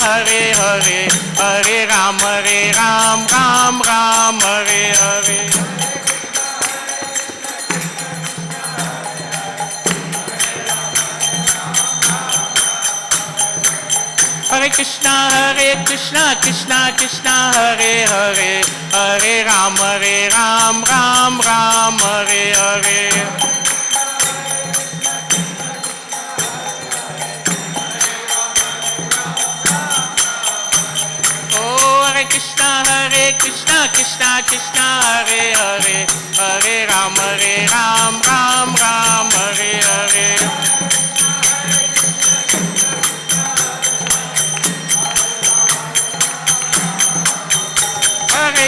Hare Hare, Hare Ram, Ram Ram, Hare Hare. Hare Krishna, Krishna Krishna, Hare Hare, Hare Ram, Ram Ram, Hare Hare. Krishna, Krishna Krishna, Hare Hare, Hare Ram, Ram Ram, Hare Hare. Hare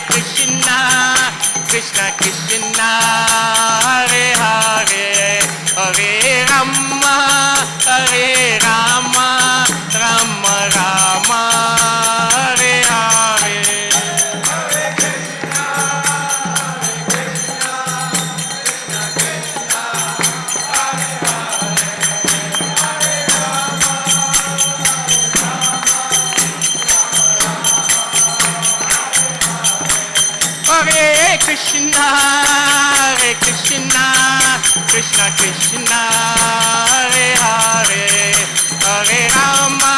Krishna, Krishna Krishna, Hare Hare, Hare Rama, Rama Rama, Hare Hare. Hare Krishna, Krishna Krishna, Hare Hare, Hare Rama,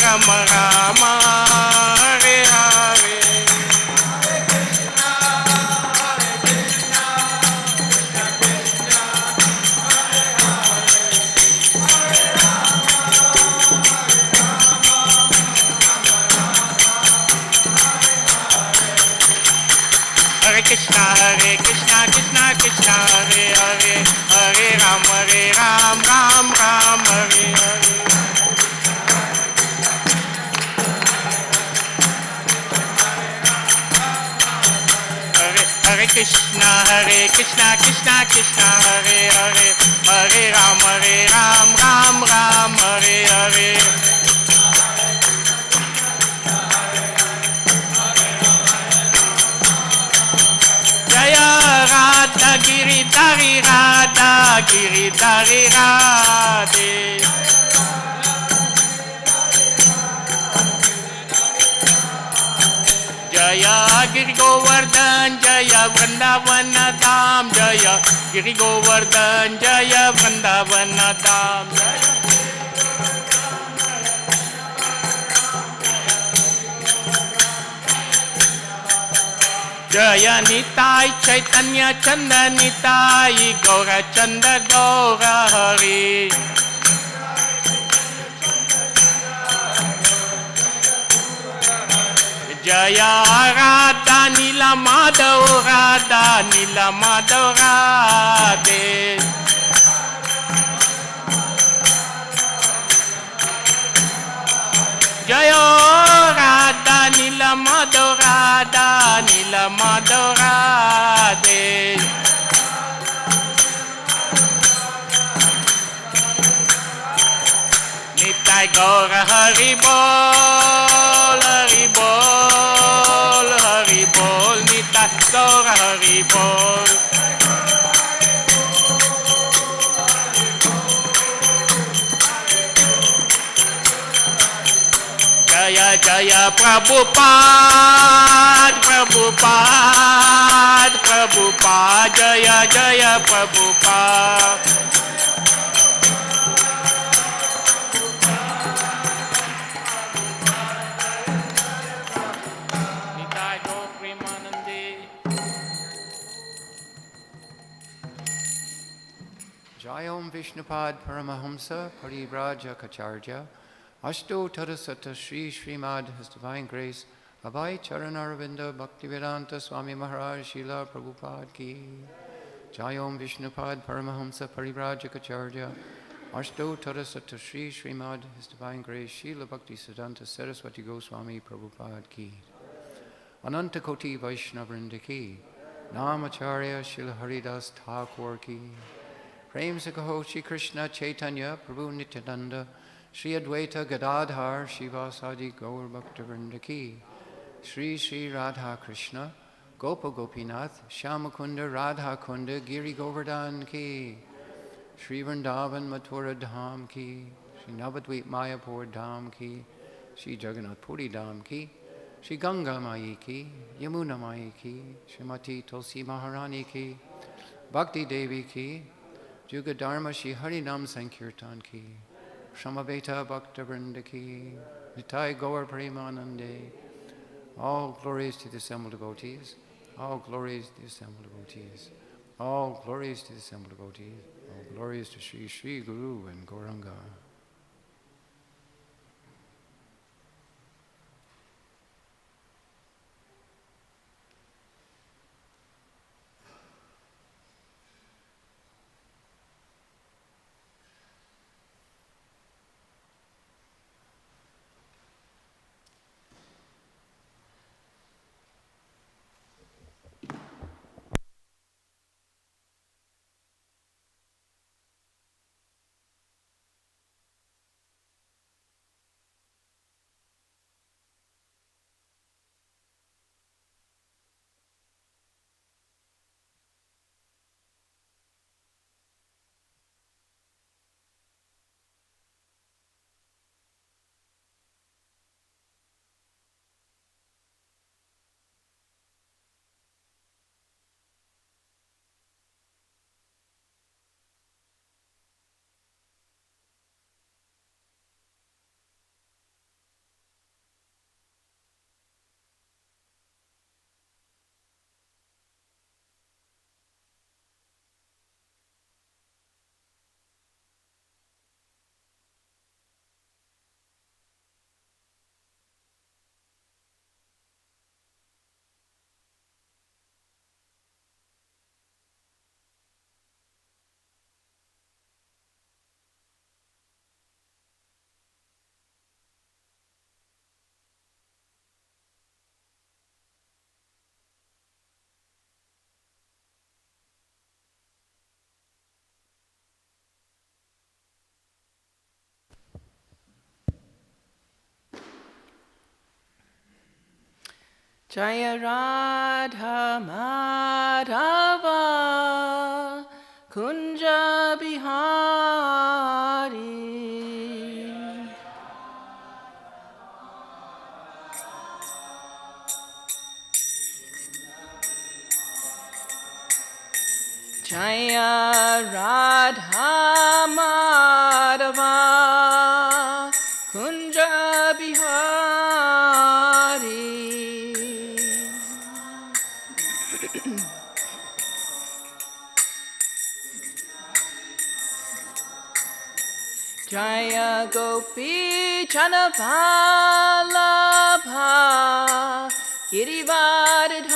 Rama Rama, Hare Hare. Hare Krishna, Krishna Krishna, Hare Hare, Hare Ram, Ram Ram, Hare Hare. Hare Krishna, Krishna Krishna, Hare Hare, Hare Ram, Ram Hare Hare. Jaya Radha Giridhari Radha, Giridhari Radhe. Jaya Giri Govardhan, Jaya Vrindavana Dham, Jaya Giri Govardhan, Jaya Vrindavana Dham. Jaya Nitai Chaitanya Chanda Nitai, Gaura Chanda Gaura Hari. Jaya Radha Nila Madhav Radha Nila Madhav Radhe. Jaya Radha Nila Madhav Radha Nila Madhav Radhe. Nitai Gaura Hari Bol, Hari Bol, Hari Bol, Nitai Gaura Hari Bol. Jaya Jaya Prabhupada, Prabhupada, Prabhupada, Jaya Jaya Prabhupada. Jayom Vishnupad Paramahamsa Paribraja Kacharya Ashto Tadasata Sri Srimad His Divine Grace Abhay Charanaravinda Bhaktivedanta Swami Maharaj Srila Prabhupada Ki Jayom Vishnupad Paramahamsa Paribraja Kacharya Ashto Tadasata Sri Srimad His Divine Grace Srila Bhakti Siddhanta Saraswati Goswami Prabhupada Ki Ananta Koti Vaishnavrinda Ki Namacharya Srila Haridas Thakur Ki Prem se kaho Shri Krishna Chaitanya Prabhu Nityananda Shri Advaita Gadadhar Shivasadi Gaur Bhaktavrinda Ki Shri Shri Radha Krishna Gopa Gopinath Shyamakunda Radha Kunda Giri Govardhan Ki Shri Vrindavan Mathura Dham ki, Shri Navadvip Mayapur Dham ki, Shri Jagannath Puri Dham ki, Shri Ganga Mai ki, Yamuna Mai ki, Srimati Tulsi Maharani ki, Bhakti Devi ki, Juga Dharma Shri Harinam Sankirtan ki, Shamaveta Bhakta Vrinda ki, Nitai Gaur Premanande. All glories to the assembled devotees. All glories to the assembled devotees. All glories to the assembled devotees. All glories to Sri Sri Guru and Gauranga. Jaya Radha Madhava Kunja Bihari Jaya Radha Madhava Kunja Bihari Jaya Gopi Chanavallabha Girivardhari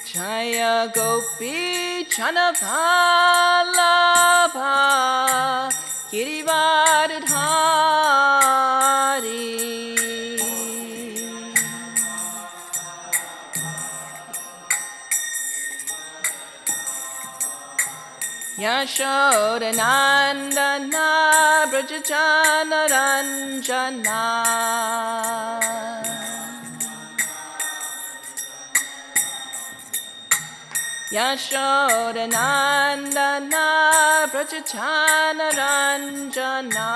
Jaya Gopi Chanavallabha Girivardhari Yashodanandana Brajachana Ranjana Yashodanandana Brajachana Ranjana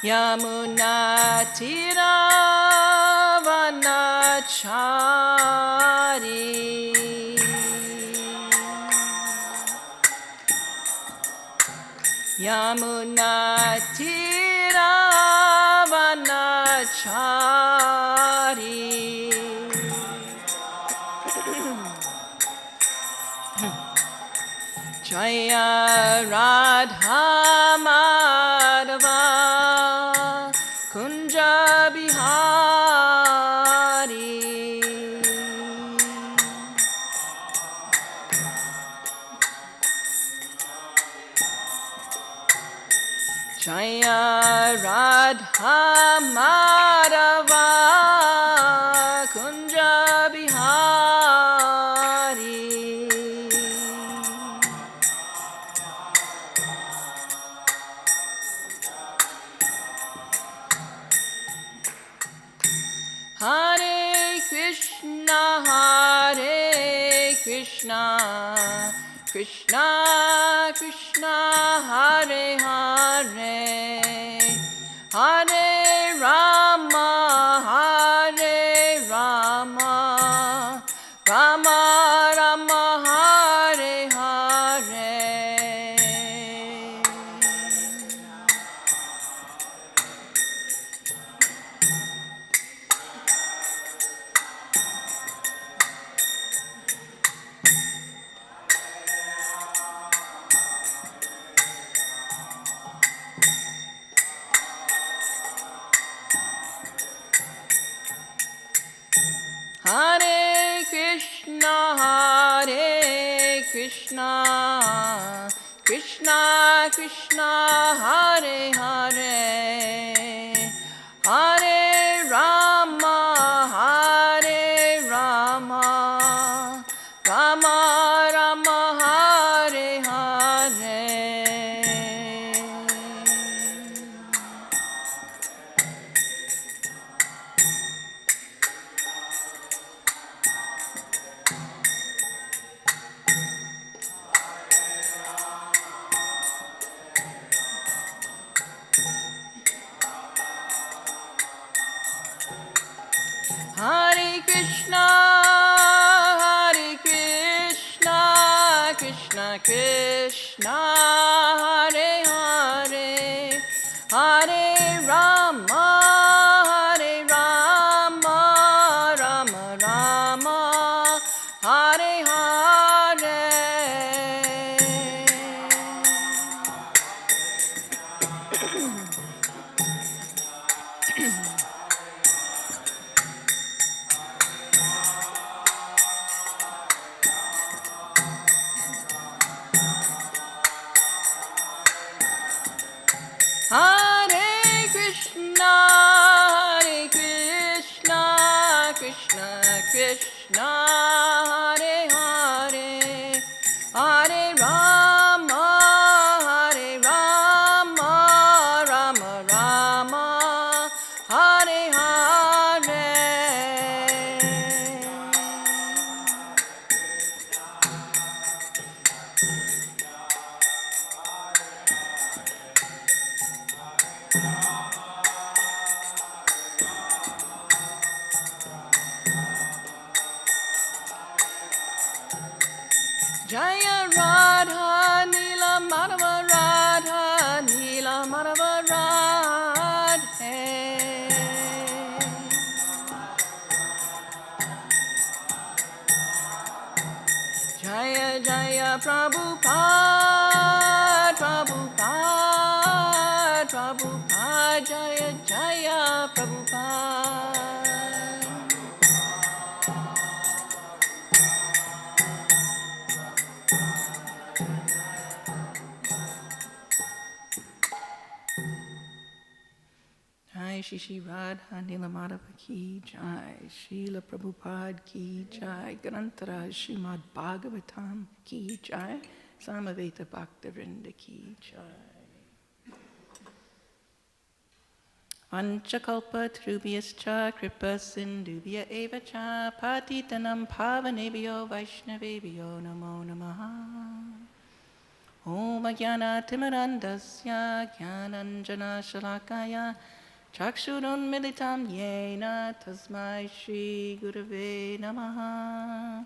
Yamuna Tira Vanachari Yamuna Tira Vanachari Jaya Radha Madhava Kunja Bihari Jaya Radha Madhava Kunja Bihari Krishna Krishna Hare Hare Hare Rama Hare Rama Rama Rama Hare Hare. Hare Krishna, Krishna Krishna, Hare Hare, Hare Rama, Rama Rama, Hare Hare. Hare Krishna, Krishna Krishna, Hare Hare, Hare Rama, Rama Rama, Hare Hare. Hare Krishna, Krishna Krishna, Hare Hare, Hare Rama, Rama Rama, Hare Hare. Jaya Radha Nila Madhava Radha Nila Madhava Radhe. Jaya Jaya Prabhupada, Prabhupada, Jaya Jaya Prabhupada. Jai Shri Radha Nilamadhava ki jai, Srila Prabhupada ki jai, Grantara Srimad Bhagavatam ki jai, Samaveta Bhaktivinoda ki jai. Vanchakalpa Trubhyascha Kripa Sindhubhya Eva Cha Patitanam Pavanebhyo Vaishnavebhyo Namo Namaha. Om Ajnana Timirandasya Jnananjana Shalakaya Chakshurun Militam Yena Tasmai Shri Gurave Namaha.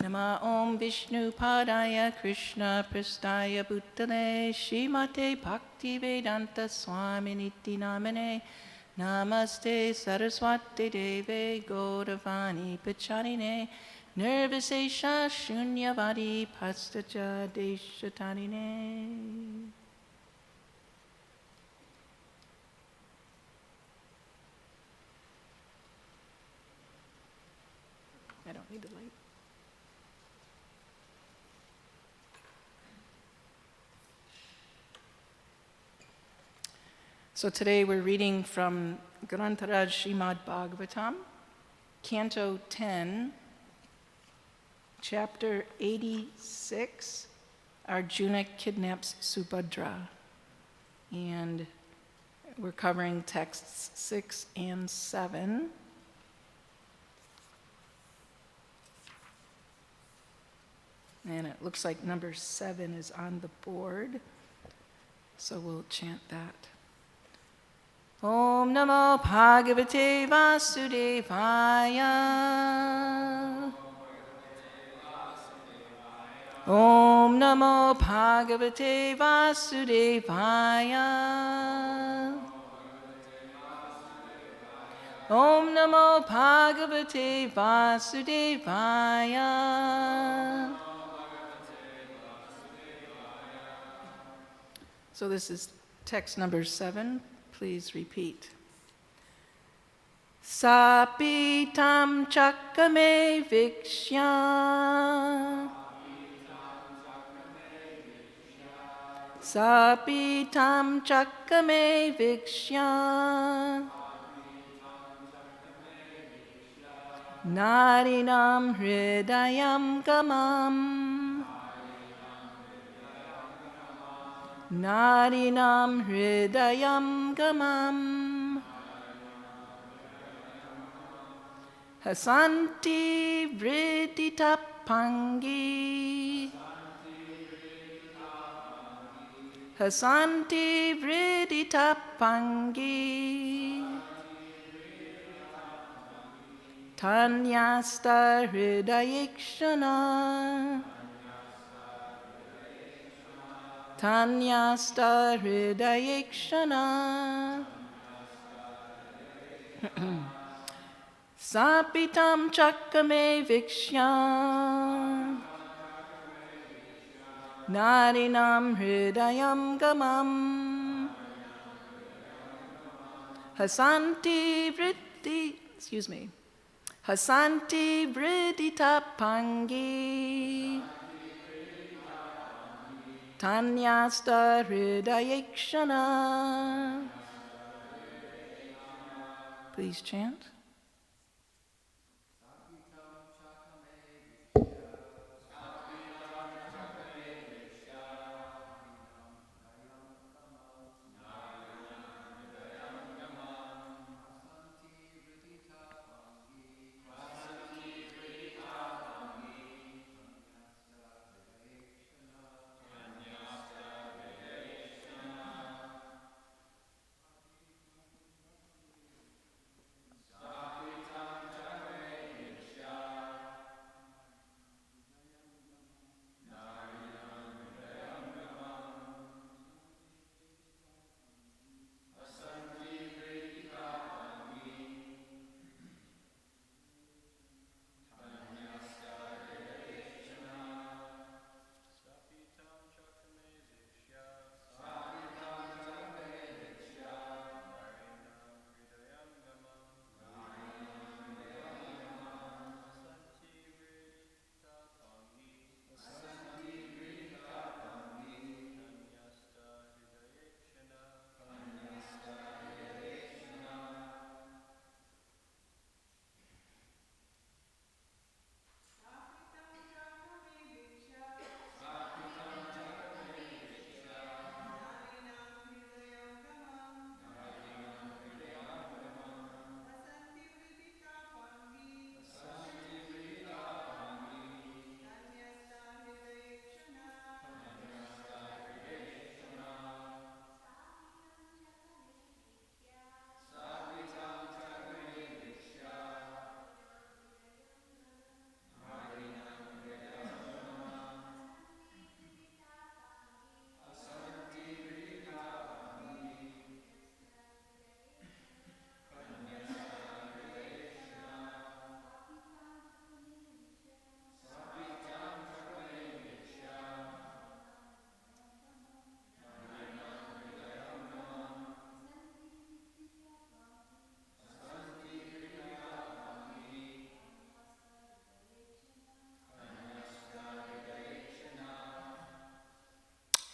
Nama Om Vishnu Padaya Krishna Prastaya Bhutale Srimate Bhakti Vedanta Swami Niti Namane Namaste Saraswati Deve Gauravani Pacharine Nirvisesha Shunyavadi Pastaja Deshatarine. I don't need the light. So today we're reading from Grantaraj Srimad Bhagavatam, Canto 10, Chapter 86, Arjuna kidnaps Subhadra. And we're covering texts 6 and 7. And it looks like number 7 is on the board. So we'll chant that. Om Namo Bhagavate Vasudevaya. Om Namo Bhagavate Vasudevaya. Om Namo Bhagavate Vasudevaya. So this is text number 7. Please repeat. Sapitam chakame vikshya. Sapitam chakame vikshya. Narinam hridayam gamam. Narinam hridayam gamam. Hasanti vriditapangi. Hasanti vriditapangi. Tanyasta hridayikshana. Tanyasta hridayikshana. Sapitam chakame vikshya. Narinam hridayam gamam. Hasanti vriditapangi. Tanyasta hridayikshana. Please chant.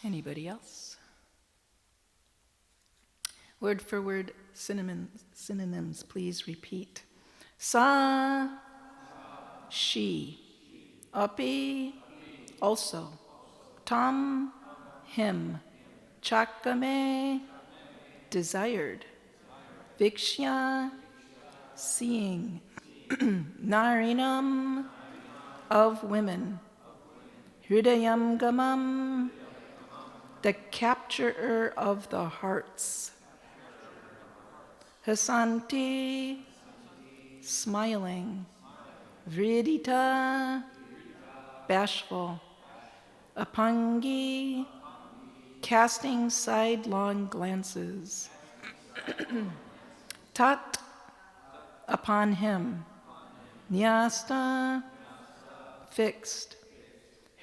Anybody else? Word for word synonyms, please repeat. Sa, she. Api, also. Tam, him. Chakame, desired. Vikshya, seeing. Narinam, of women. Hridayam Gamam, the capturer of the hearts. Hasanti, smiling. Vridita, bashful. Apangi, casting sidelong glances. Tat, upon him. Nyasta, fixed.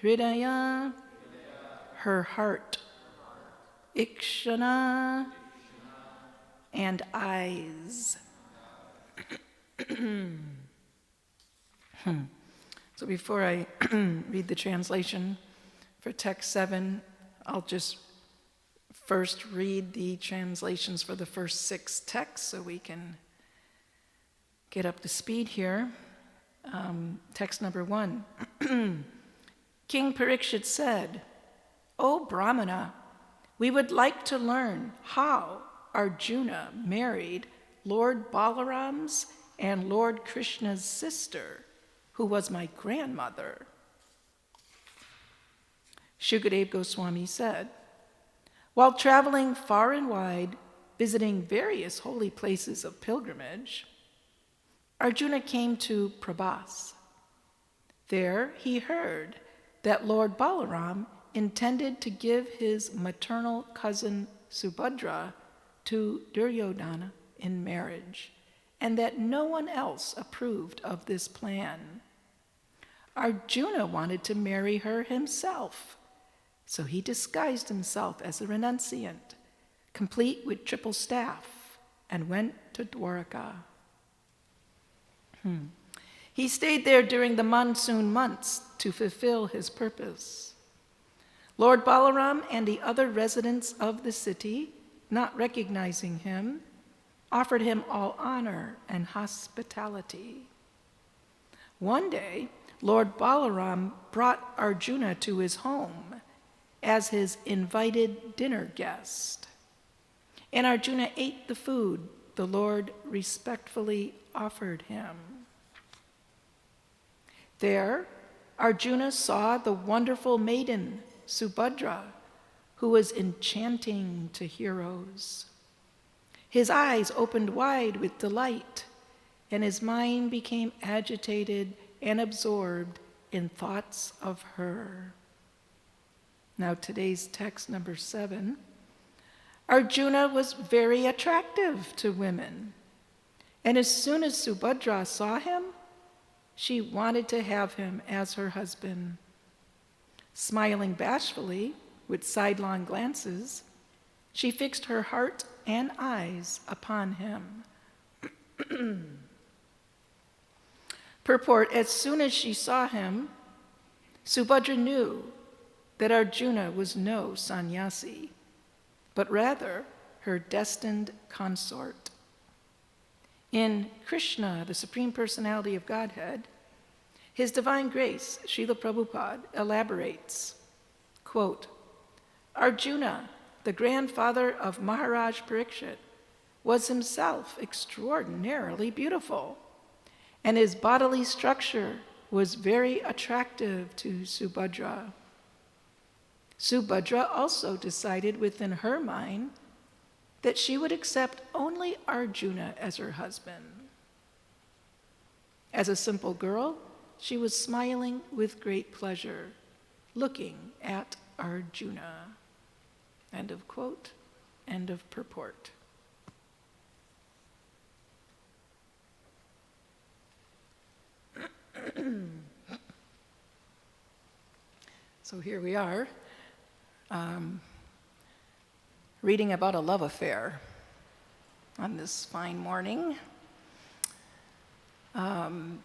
Hridaya, her heart. Ikshana, and eyes. So before I read the translation for text 7, I'll just first read the translations for the first 6 texts so we can get up to speed here. Text number 1. King Parikshit said, "O Brahmana, we would like to learn how Arjuna married Lord Balaram's and Lord Krishna's sister, who was my grandmother." Shukadeva Goswami said, "While traveling far and wide, visiting various holy places of pilgrimage, Arjuna came to Prabhas. There he heard that Lord Balaram intended to give his maternal cousin Subhadra to Duryodhana in marriage, and that no one else approved of this plan. Arjuna wanted to marry her himself, so he disguised himself as a renunciant, complete with triple staff, and went to Dwaraka. He stayed there during the monsoon months to fulfill his purpose. Lord Balaram and the other residents of the city, not recognizing him, offered him all honor and hospitality. One day, Lord Balaram brought Arjuna to his home as his invited dinner guest. And Arjuna ate the food the Lord respectfully offered him. There, Arjuna saw the wonderful maiden, Subhadra, who was enchanting to heroes. His eyes opened wide with delight, and his mind became agitated and absorbed in thoughts of her. Now today's text, number 7. Arjuna was very attractive to women, and as soon as Subhadra saw him, she wanted to have him as her husband. Smiling bashfully, with sidelong glances, she fixed her heart and eyes upon him. Purport: as soon as she saw him, Subhadra knew that Arjuna was no sannyasi, but rather her destined consort. In Krishna, the Supreme Personality of Godhead, His Divine Grace, Srila Prabhupada, elaborates, quote, Arjuna, the grandfather of Maharaj Parikshit, was himself extraordinarily beautiful, and his bodily structure was very attractive to Subhadra. Subhadra also decided within her mind that she would accept only Arjuna as her husband. As a simple girl, she was smiling with great pleasure, looking at Arjuna. End of quote, end of purport. So here we are, reading about a love affair on this fine morning. One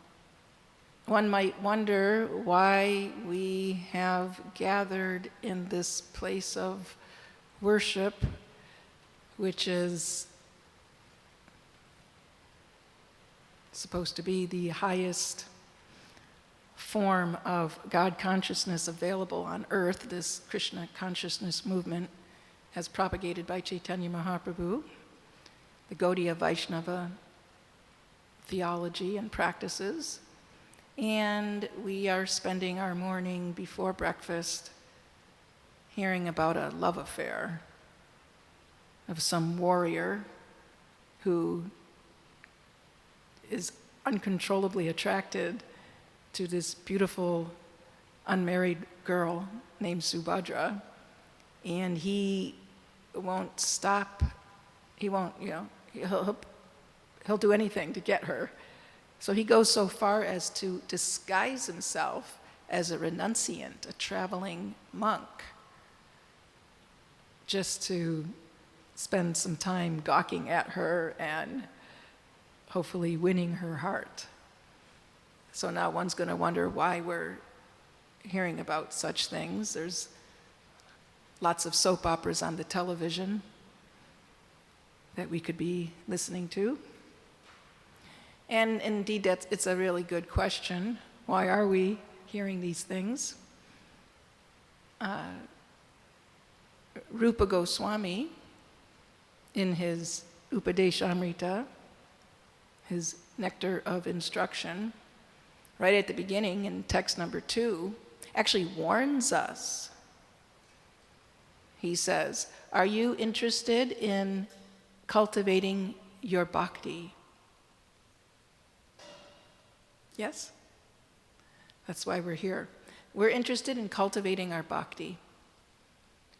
might wonder why we have gathered in this place of worship, which is supposed to be the highest form of God consciousness available on earth, this Krishna consciousness movement, as propagated by Chaitanya Mahaprabhu, the Gaudiya Vaishnava theology and practices. And we are spending our morning before breakfast hearing about a love affair of some warrior who is uncontrollably attracted to this beautiful unmarried girl named Subhadra, and he won't stop. He won't, he'll do anything to get her. So he goes so far as to disguise himself as a renunciant, a traveling monk, just to spend some time gawking at her and hopefully winning her heart. So now one's going to wonder why we're hearing about such things. There's lots of soap operas on the television that we could be listening to. And indeed, it's a really good question. Why are we hearing these things? Rupa Goswami, in his Upadeshamrita, his nectar of instruction, right at the beginning in text number 2, actually warns us. He says, are you interested in cultivating your bhakti? Yes? That's why we're here. We're interested in cultivating our bhakti.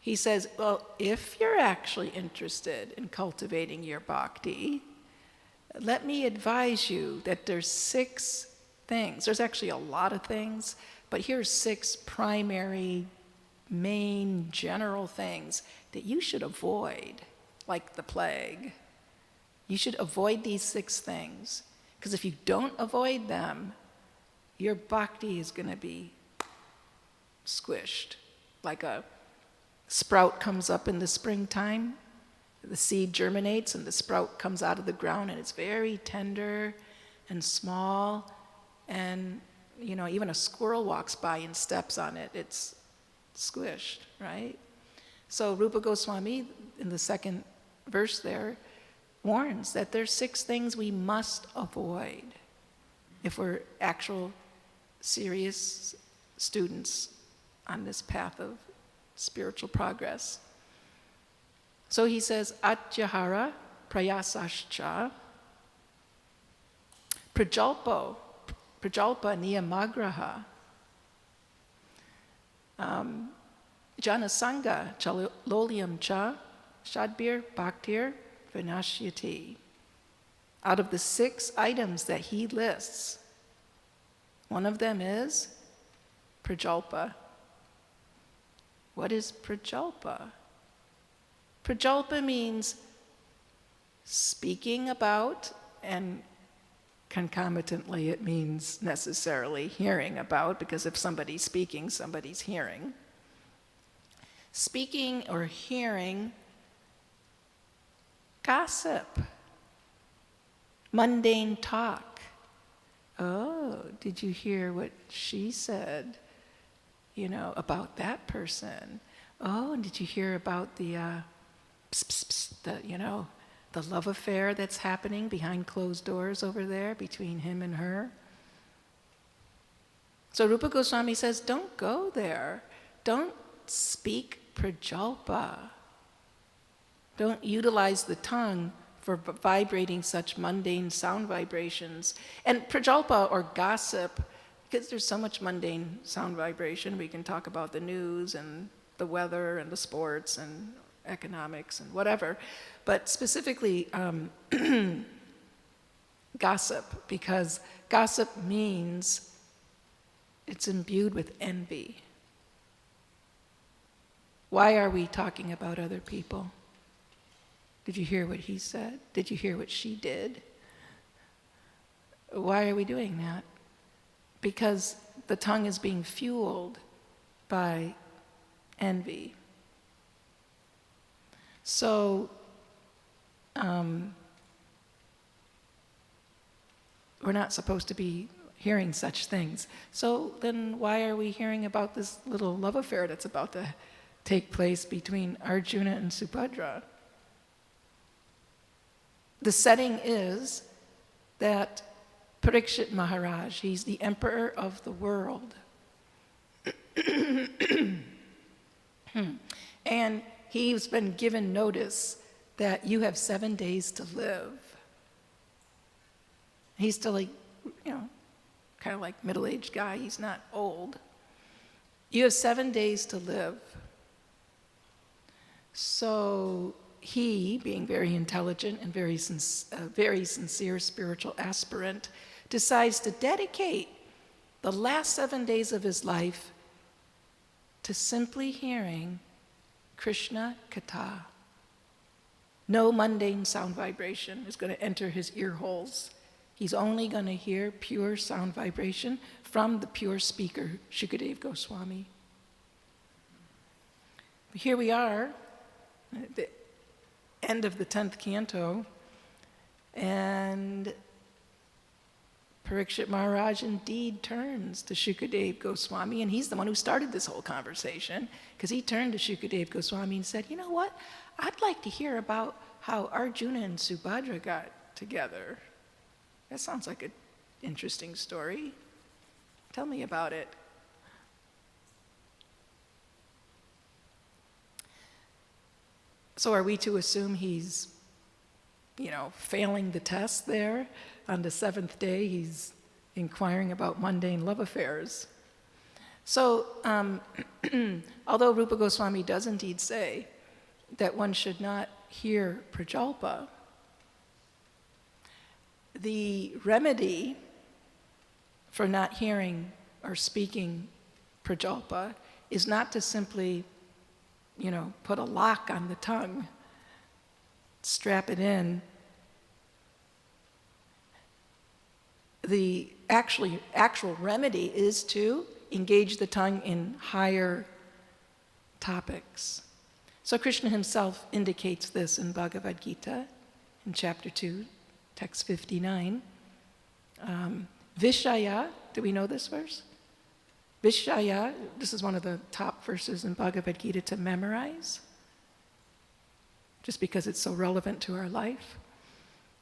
He says, well, if you're actually interested in cultivating your bhakti, let me advise you that there's 6 things. There's actually a lot of things, but here's 6 primary, main, general things that you should avoid, like the plague. You should avoid these 6 things. Because if you don't avoid them, your bhakti is going to be squished. Like a sprout comes up in the springtime, the seed germinates and the sprout comes out of the ground and it's very tender and small, and even a squirrel walks by and steps on it, it's squished, right? So Rupa Goswami, in the second verse there, warns that there's 6 things we must avoid if we're actual serious students on this path of spiritual progress. So he says, Atyahara prayasascha prajalpa niyamagraha janasanga chaloliam cha shadbir bhaktir vinashyati. Out of the 6 items that he lists, one of them is prajalpa. What is prajalpa? Prajalpa means speaking about, and concomitantly it means necessarily hearing about, because if somebody's speaking, somebody's hearing. Speaking or hearing gossip, mundane talk. Oh, did you hear what she said, about that person? Oh, and did you hear about the love affair that's happening behind closed doors over there between him and her? So Rupa Goswami says, don't go there. Don't speak prajalpa. Don't utilize the tongue for vibrating such mundane sound vibrations. And prajalpa, or gossip, because there's so much mundane sound vibration, we can talk about the news and the weather and the sports and economics and whatever, but specifically gossip, because gossip means it's imbued with envy. Why are we talking about other people? Did you hear what he said? Did you hear what she did? Why are we doing that? Because the tongue is being fueled by envy. So we're not supposed to be hearing such things. So then why are we hearing about this little love affair that's about to take place between Arjuna and Subhadra? The setting is that Parikshit Maharaj, he's the emperor of the world. And he's been given notice that you have 7 days to live. He's still a, kind of like middle-aged guy. He's not old. You have 7 days to live. So he, being very intelligent and very sincere spiritual aspirant, decides to dedicate the last 7 days of his life to simply hearing Krishna Katha. No mundane sound vibration is going to enter his ear holes. He's only going to hear pure sound vibration from the pure speaker, Shukadeva Goswami. Here we are, at the end of the 10th canto, and Parikshit Maharaj indeed turns to Shukadeva Goswami, and he's the one who started this whole conversation, because he turned to Shukadeva Goswami and said, you know what, I'd like to hear about how Arjuna and Subhadra got together. That sounds like an interesting story. Tell me about it. So are we to assume he's, failing the test there? On the 7th day, he's inquiring about mundane love affairs. So, although Rupa Goswami does indeed say that one should not hear prajalpa, the remedy for not hearing or speaking prajalpa is not to simply, put a lock on the tongue, strap it in. The actual remedy is to engage the tongue in higher topics. So Krishna himself indicates this in Bhagavad Gita, in chapter 2, text 59. Vishaya, do we know this verse? Vishaya, this is one of the top verses in Bhagavad Gita to memorize, just because it's so relevant to our life.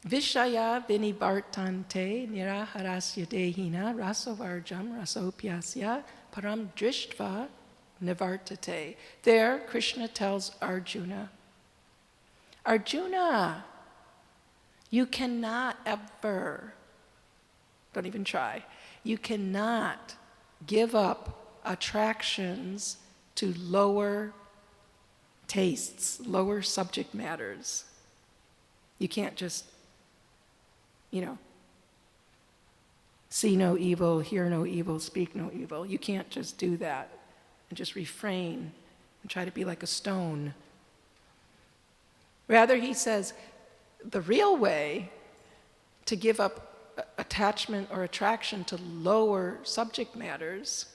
Vishaya vinibartante niraharasya dehina rasovarjam rasopyasya param drishtva nivartate. There, Krishna tells Arjuna, Arjuna, you cannot ever, don't even try, you cannot give up attractions to lower tastes, lower subject matters. You can't just, see no evil, hear no evil, speak no evil. You can't just do that and just refrain and try to be like a stone. Rather, he says, the real way to give up attachment or attraction to lower subject matters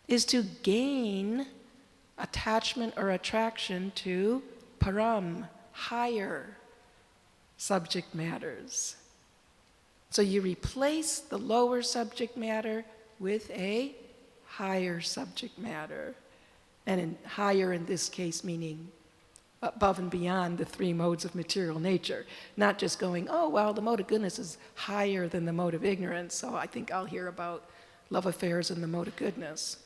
is to gain attachment or attraction to param, higher subject matters. So you replace the lower subject matter with a higher subject matter. And higher in this case meaning above and beyond the 3 modes of material nature. Not just going, oh, well, the mode of goodness is higher than the mode of ignorance, so I think I'll hear about love affairs in the mode of goodness.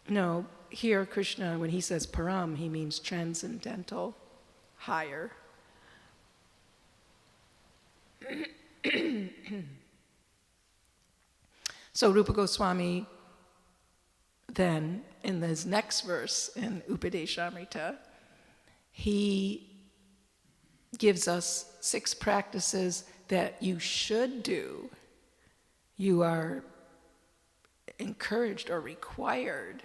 No, here Krishna, when he says param, he means transcendental, higher. So Rupa Goswami then, in his next verse in Upadeshamrita, he gives us 6 practices that you should do. You are encouraged or required.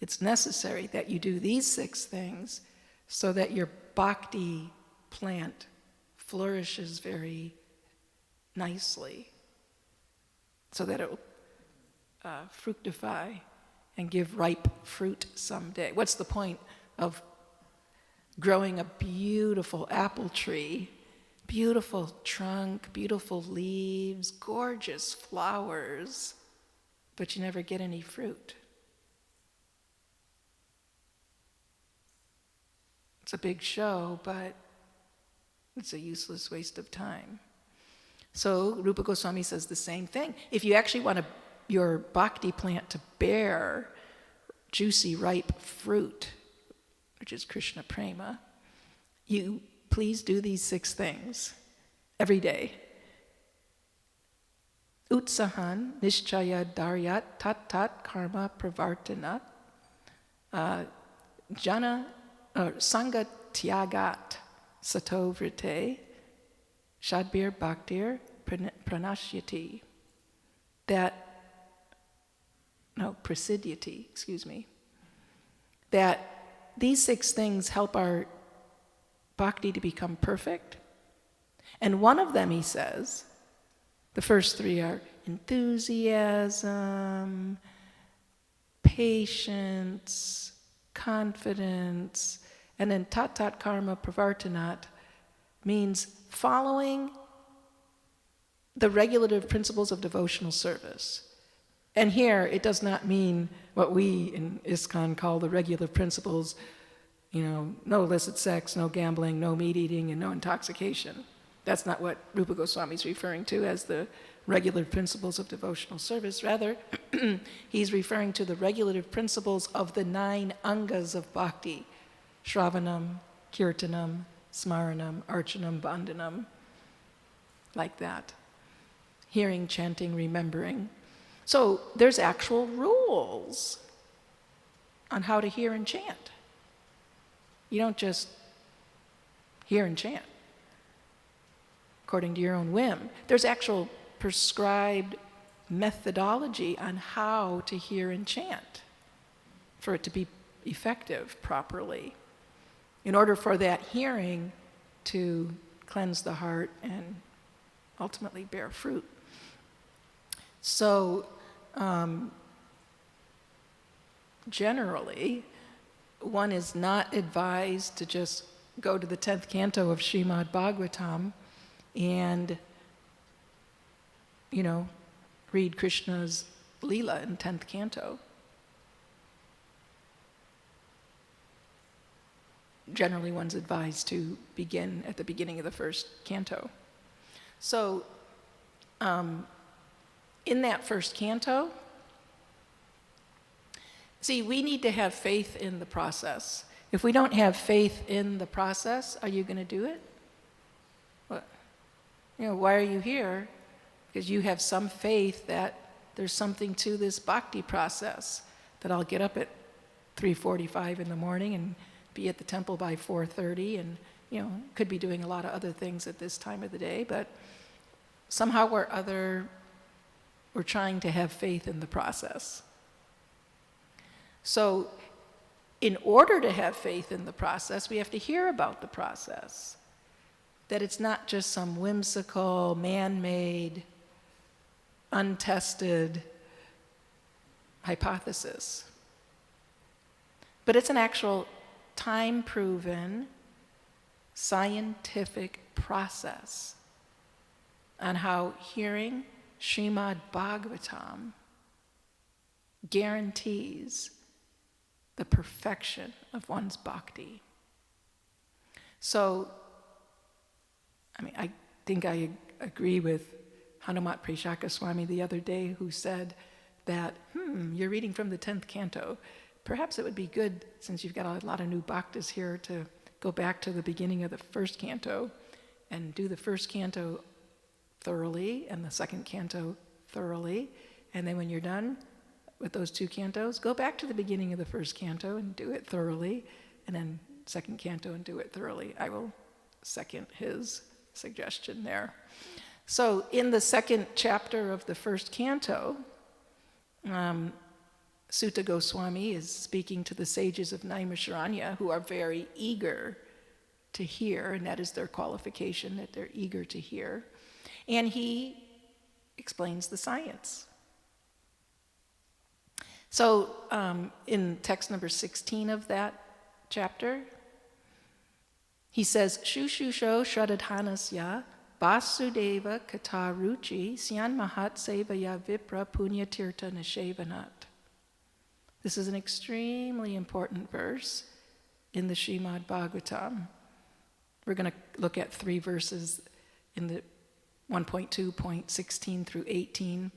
It's necessary that you do these 6 things so that your bhakti plant flourishes very nicely, so that it will fructify and give ripe fruit someday. What's the point of growing a beautiful apple tree, beautiful trunk, beautiful leaves, gorgeous flowers, but you never get any fruit? It's a big show, but it's a useless waste of time. So Rupa Goswami says the same thing. If you actually want your bhakti plant to bear juicy, ripe fruit, which is Krishna prema, you please do these 6 things every day. Utsahan, nishchaya daryat, tat karma pravartanat, sangha tyagat, sato vrite, shadbir bhaktir pranashyati. Prasidyati, that these 6 things help our bhakti to become perfect. And one of them, he says, the first 3 are enthusiasm, patience, confidence, and then tat karma pravartanat means following the regulative principles of devotional service. And here, it does not mean what we in Iskcon call the regulative principles, no illicit sex, no gambling, no meat eating, and no intoxication. That's not what Rupa Goswami is referring to as the regulative principles of devotional service. Rather, he's referring to the regulative principles of the 9 angas of bhakti: Shravanam, Kirtanam, Smaranam, Archanam, Bandhanam, like that. Hearing, chanting, remembering. So there's actual rules on how to hear and chant. You don't just hear and chant according to your own whim. There's actual prescribed methodology on how to hear and chant for it to be effective properly, in order for that hearing to cleanse the heart and ultimately bear fruit. So, generally, one is not advised to just go to the 10th canto of Srimad Bhagavatam and, read Krishna's Leela in 10th canto. Generally, one's advised to begin at the beginning of the first canto. So, in that first canto, see, we need to have faith in the process. If we don't have faith in the process, are you going to do it? What? Why are you here? Because you have some faith that there's something to this bhakti process, that I'll get up at 3:45 in the morning and be at the temple by 4:30, and could be doing a lot of other things at this time of the day, but somehow or other we're trying to have faith in the process. So in order to have faith in the process, we have to hear about the process, that it's not just some whimsical, man-made, untested hypothesis, but it's an actual time-proven scientific process on how hearing Srimad Bhagavatam guarantees the perfection of one's bhakti. So, I think I agree with Hanumat Prashaka Swami the other day, who said that, you're reading from the 10th canto. Perhaps it would be good, since you've got a lot of new bhaktas here, to go back to the beginning of the first canto and do the first canto thoroughly and the second canto thoroughly. And then when you're done with those 2 cantos, go back to the beginning of the first canto and do it thoroughly, and then second canto and do it thoroughly. I will second his suggestion there. So in the second chapter of the first canto, Sutta Goswami is speaking to the sages of Naimisharanya, who are very eager to hear, and that is their qualification, that they're eager to hear. And he explains the science. So in text number 16 of that chapter, he says, Shushusho Shradadhanasya Vasudeva Kataruchi Syan Mahat Sevaya Vipra Punya Tirtha Nishevanat. This is an extremely important verse in the Srimad Bhagavatam. We're going to look at 3 verses in the 1.2.16 through 18,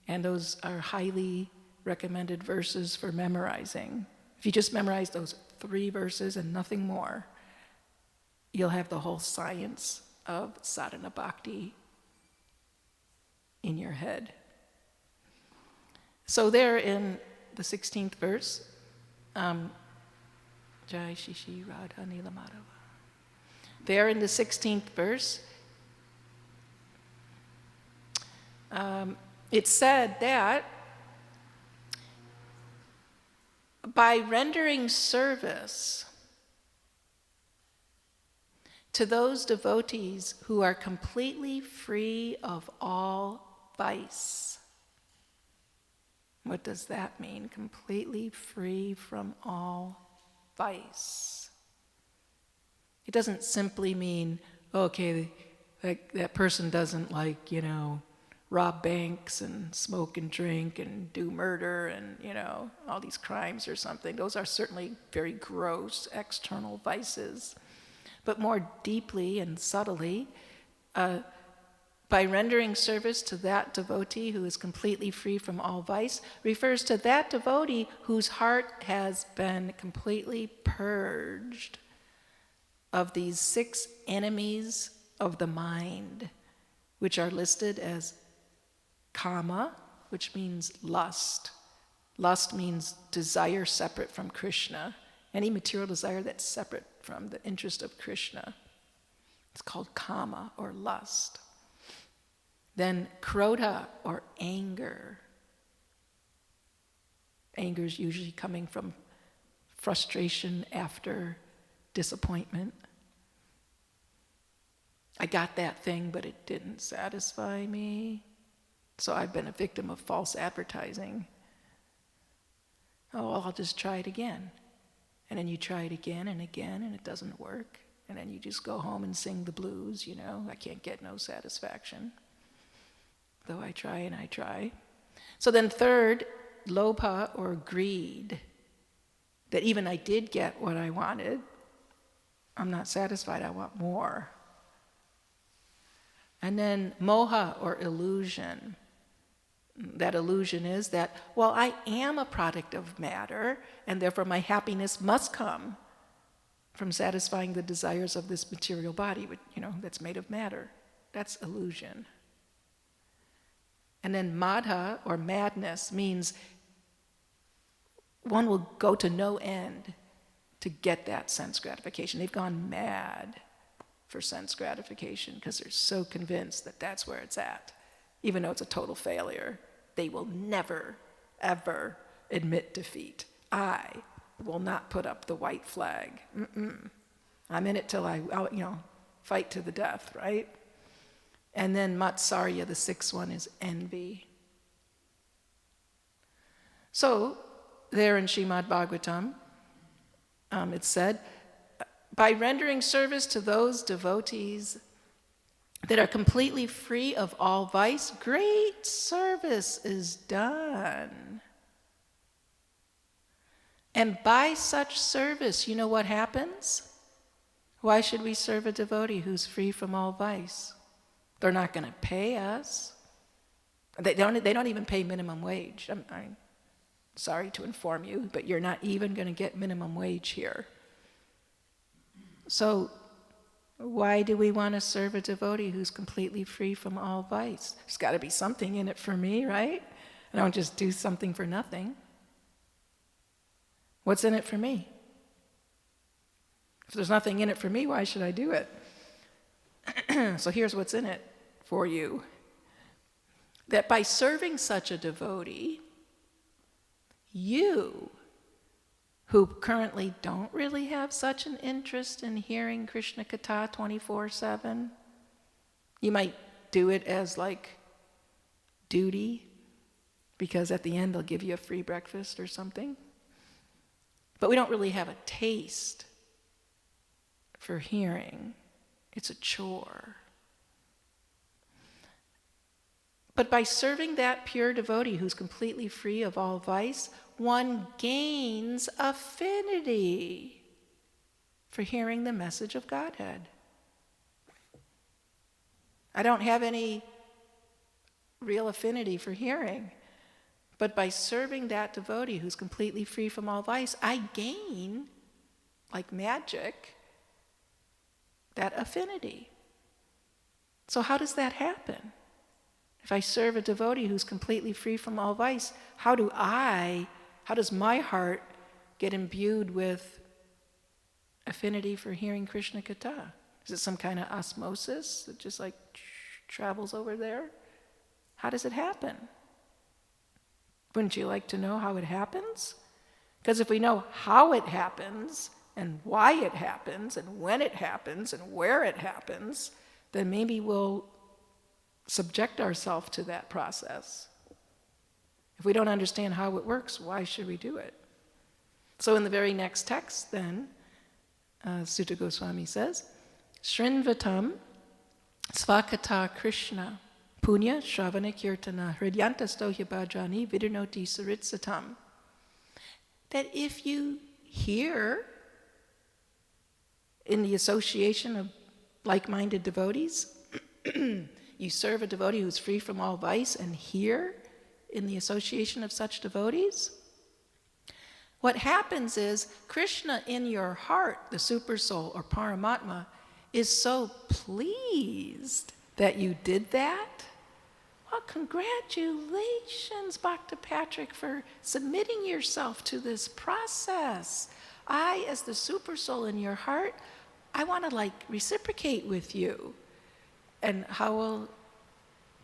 and those are highly recommended verses for memorizing. If you just memorize those 3 verses and nothing more, you'll have the whole science of sadhana bhakti in your head. So there in the 16th verse, Jai Shishi Radha Nila Madhava. There in the 16th verse, it said that by rendering service to those devotees who are completely free of all vice. What does that mean? Completely free from all vice. It doesn't simply mean, okay, that person doesn't rob banks and smoke and drink and do murder and, all these crimes or something. Those are certainly very gross external vices. But more deeply and subtly, by rendering service to that devotee who is completely free from all vice, refers to that devotee whose heart has been completely purged of these 6 enemies of the mind, which are listed as kama, which means lust. Lust means desire separate from Krishna. Any material desire that's separate from the interest of Krishna. It's called kama, or lust. Then krodha, or anger. Anger is usually coming from frustration after disappointment. I got that thing, but it didn't satisfy me. So I've been a victim of false advertising. Oh, well, I'll just try it again. And then you try it again and again, and it doesn't work. And then you just go home and sing the blues, I can't get no satisfaction. Though I try and I try. So then third, lobha, or greed. That even I did get what I wanted, I'm not satisfied, I want more. And then moha, or illusion. That illusion is that, well, I am a product of matter, and therefore my happiness must come from satisfying the desires of this material body, that's made of matter. That's illusion. And then madha, or madness, means one will go to no end to get that sense gratification. They've gone mad for sense gratification because they're so convinced that that's where it's at. Even though it's a total failure, they will never, ever admit defeat. I will not put up the white flag. I'm in it till I'll fight to the death, right? And then matsarya, the 6th one, is envy. So, there in Srimad Bhagavatam, it said, by rendering service to those devotees that are completely free of all vice, great service is done. And by such service, you know what happens? Why should we serve a devotee who's free from all vice? They're not going to pay us. They don't even pay minimum wage. I'm sorry to inform you, but you're not even going to get minimum wage here. So why do we want to serve a devotee who's completely free from all vice? There's got to be something in it for me, right? I don't just do something for nothing. What's in it for me? If there's nothing in it for me, why should I do it? So here's what's in it for you. That by serving such a devotee, you, who currently don't really have such an interest in hearing Krishna Katha 24/7, you might do it as duty, because at the end they'll give you a free breakfast or something. But we don't really have a taste for hearing. It's a chore. But by serving that pure devotee who's completely free of all vice, one gains affinity for hearing the message of Godhead. I don't have any real affinity for hearing. But by serving that devotee who's completely free from all vice, I gain, like magic, that affinity. So how does that happen? If I serve a devotee who's completely free from all vice, how does my heart get imbued with affinity for hearing Krishna Katha? Is it some kind of osmosis that just like travels over there? How does it happen? Wouldn't you like to know how it happens? Because if we know how it happens, and why it happens, and when it happens, and where it happens, then maybe we'll subject ourselves to that process. If we don't understand how it works, why should we do it? So in the very next text then, Sutta Goswami says, Shrinvatam svakata Krishna punya shravana kirtana hridyantastohya bhajani vidurnoti saritsatam. That if you hear in the association of like-minded devotees, you serve a devotee who's free from all vice and hear in the association of such devotees, what happens is Krishna in your heart, the Supersoul or Paramatma, is so pleased that you did that. Well, congratulations, Bhakta Patrick, for submitting yourself to this process. I, as the Supersoul in your heart, I want to reciprocate with you. And how will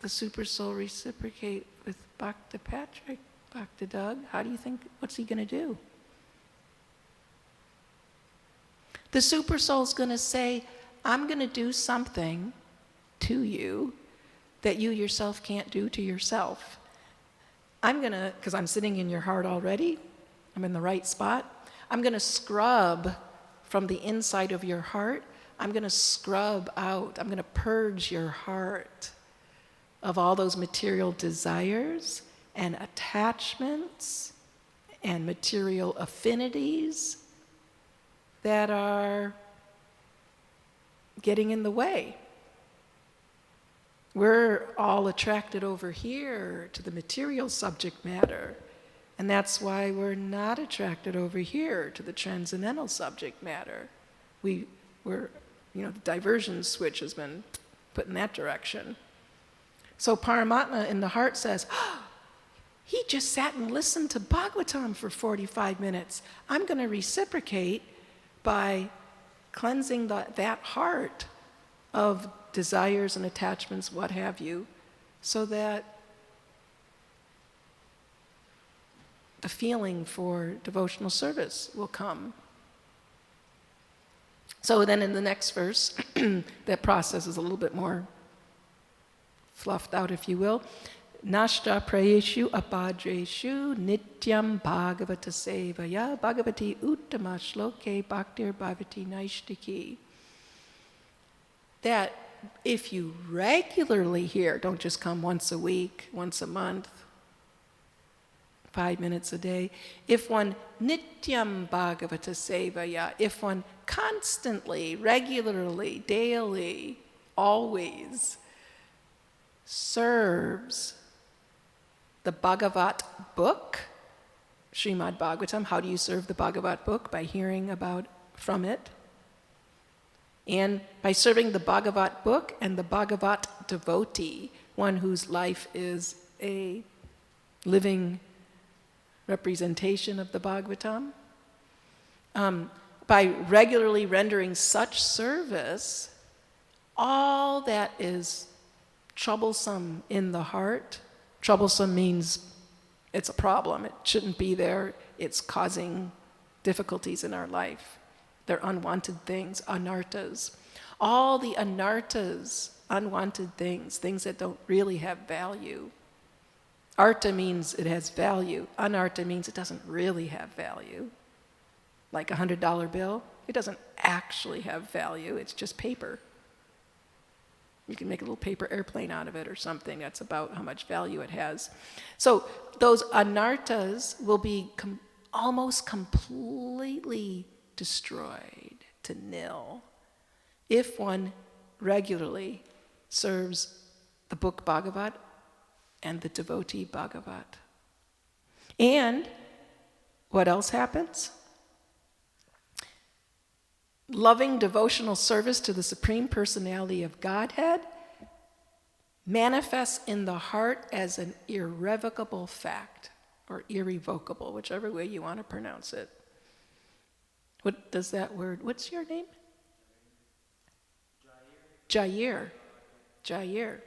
the Supersoul reciprocate with Bhakta Patrick, Bhakta Doug? How do you think, what's he going to do? The Supersoul's going to say, I'm going to do something to you that you yourself can't do to yourself. I'm going to, because I'm sitting in your heart already, I'm in the right spot, I'm going to scrub from the inside of your heart, I'm going to scrub out, I'm going to purge your heart of all those material desires and attachments and material affinities that are getting in the way. We're all attracted over here to the material subject matter, and that's why we're not attracted over here to the transcendental subject matter. The diversion switch has been put in that direction. So Paramatma in the heart says, he just sat and listened to Bhagavatam for 45 minutes. I'm going to reciprocate by cleansing that heart of desires and attachments, what have you, so that the feeling for devotional service will come. So then in the next verse, that process is a little bit more fluffed out, if you will. Nashta prayeshu apadreshu nityam bhagavata sevaya bhagavati uttama shloke bhaktir bhavati naishtiki. That if you regularly hear, don't just come once a week, once a month, 5 minutes a day. If one nityam bhagavata sevaya, if one constantly, regularly, daily, always serves the Bhagavat book, Srimad Bhagavatam. How do you serve the Bhagavat book? By hearing from it. And by serving the Bhagavat book and the Bhagavat devotee, one whose life is a living representation of the Bhagavatam, by regularly rendering such service, all that is troublesome in the heart, troublesome means it's a problem, it shouldn't be there, it's causing difficulties in our life. They're unwanted things, anartas. All the anartas, unwanted things that don't really have value. Arta means it has value. Anarta means it doesn't really have value. Like a $100 bill, it doesn't actually have value, it's just paper. You can make a little paper airplane out of it or something. That's about how much value it has. So those anartas will be almost completely destroyed to nil if one regularly serves the book Bhagavat and the devotee Bhagavat. And what else happens? Loving devotional service to the Supreme Personality of Godhead manifests in the heart as an irrevocable fact, or irrevocable, whichever way you want to pronounce it. What does that word, what's your name? Jair. Jair.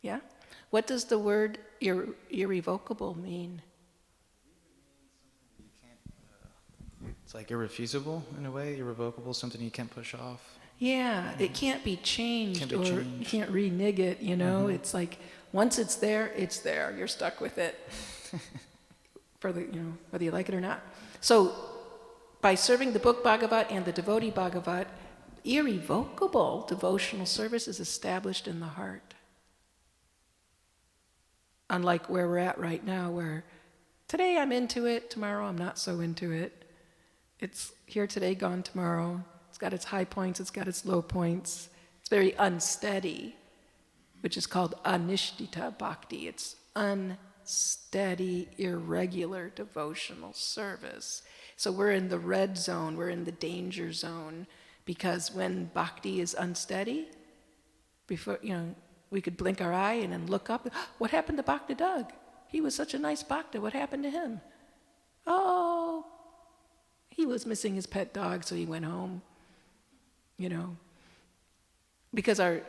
Yeah? What does the word irrevocable mean? It's like irrefusable in a way, irrevocable, something you can't push off. Yeah, it can't be changed, Can't be or changed. you can't renege it, you know? It's like, once it's there, you're stuck with it. For the, whether you like it or not. So, by serving the book Bhagavat and the devotee Bhagavat, irrevocable devotional service is established in the heart. Unlike where we're at right now, where today I'm into it, tomorrow I'm not so into it. It's here today, gone tomorrow. It's got its high points, it's got its low points. It's very unsteady, which is called anishtita bhakti. It's unsteady, irregular devotional service. So we're in the red zone, we're in the danger zone, because when bhakti is unsteady, before, we could blink our eye and then look up. What happened to Bhakta Doug? He was such a nice bhakta. What happened to him? Oh, he was missing his pet dog, so he went home. Because our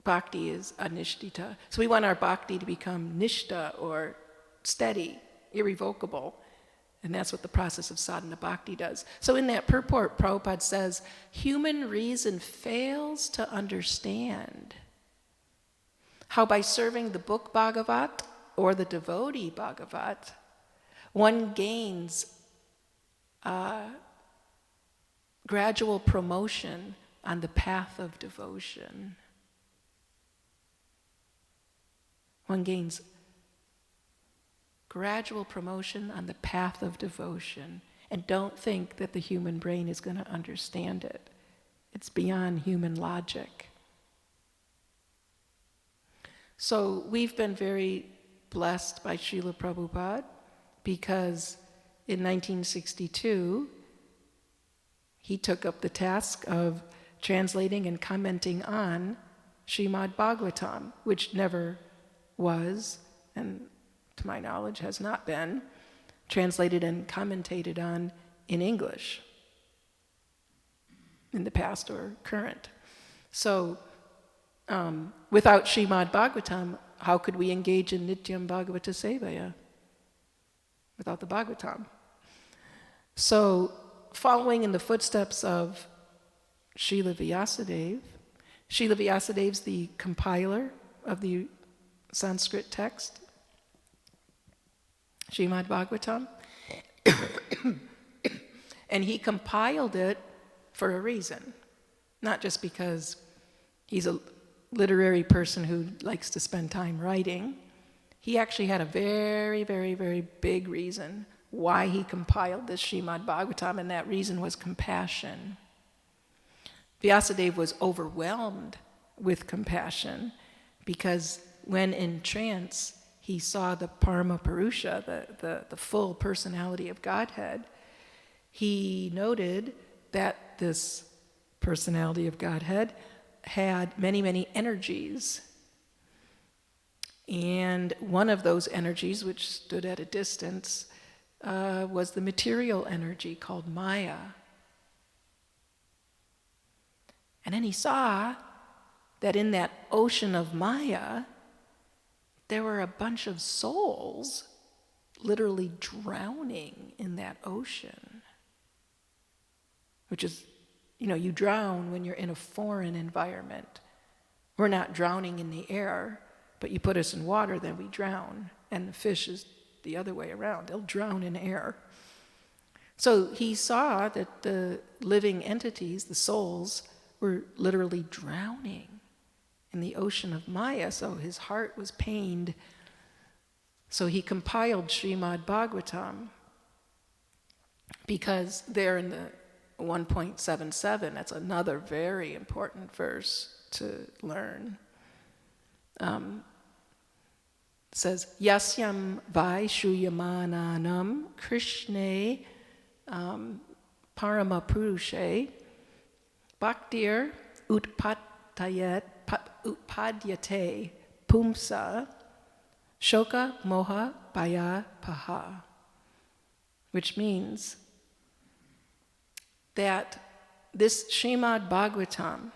bhakti is anishtita. So we want our bhakti to become nishta, or steady, irrevocable. And that's what the process of sadhana bhakti does. So in that purport, Prabhupada says, human reason fails to understand how by serving the book Bhagavat or the devotee Bhagavat, one gains gradual promotion on the path of devotion. One gains gradual promotion on the path of devotion. And don't think that the human brain is going to understand it. It's beyond human logic. So we've been very blessed by Srila Prabhupada, because in 1962, he took up the task of translating and commenting on Srimad Bhagavatam, which never was, and to my knowledge has not been, translated and commentated on in English in the past or current. So without Srimad Bhagavatam, how could we engage in Nityam Bhagavata Sevaya? Without the Bhagavatam. So, following in the footsteps of Srila Vyasadev's the compiler of the Sanskrit text, Srimad Bhagavatam, and he compiled it for a reason, not just because he's a literary person who likes to spend time writing. He actually had a very, very, very big reason why he compiled this Srimad Bhagavatam, and that reason was compassion. Vyasadeva was overwhelmed with compassion because when in trance he saw the Parama Purusha, the full personality of Godhead, he noted that this personality of Godhead had many, many energies. And one of those energies, which stood at a distance, was the material energy called Maya. And then he saw that in that ocean of Maya, there were a bunch of souls literally drowning in that ocean. Which is, you drown when you're in a foreign environment. We're not drowning in the air, but you put us in water, then we drown. And the fish is the other way around. They'll drown in air. So he saw that the living entities, the souls, were literally drowning in the ocean of Maya, so his heart was pained. So he compiled Srimad Bhagavatam, because there in the 1.77. That's another very important verse to learn. It says, Yasyam Vaishuyamananam Krishne Paramapurushe Bhaktir Utpadyate Pumsa Shoka Moha Bhaya Paha, which means that this Srimad Bhagavatam,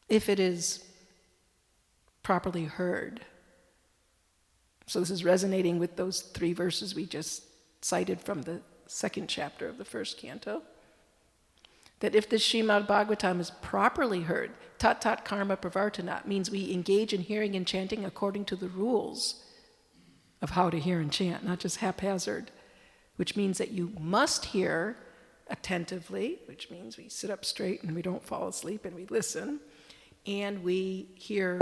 if it is properly heard, so this is resonating with those 3 verses we just cited from the 2nd chapter of the 1st canto, that if this Srimad Bhagavatam is properly heard, tat tat karma pravartana, means we engage in hearing and chanting according to the rules of how to hear and chant, not just haphazard, which means that you must hear attentively, which means we sit up straight and we don't fall asleep and we listen, and we hear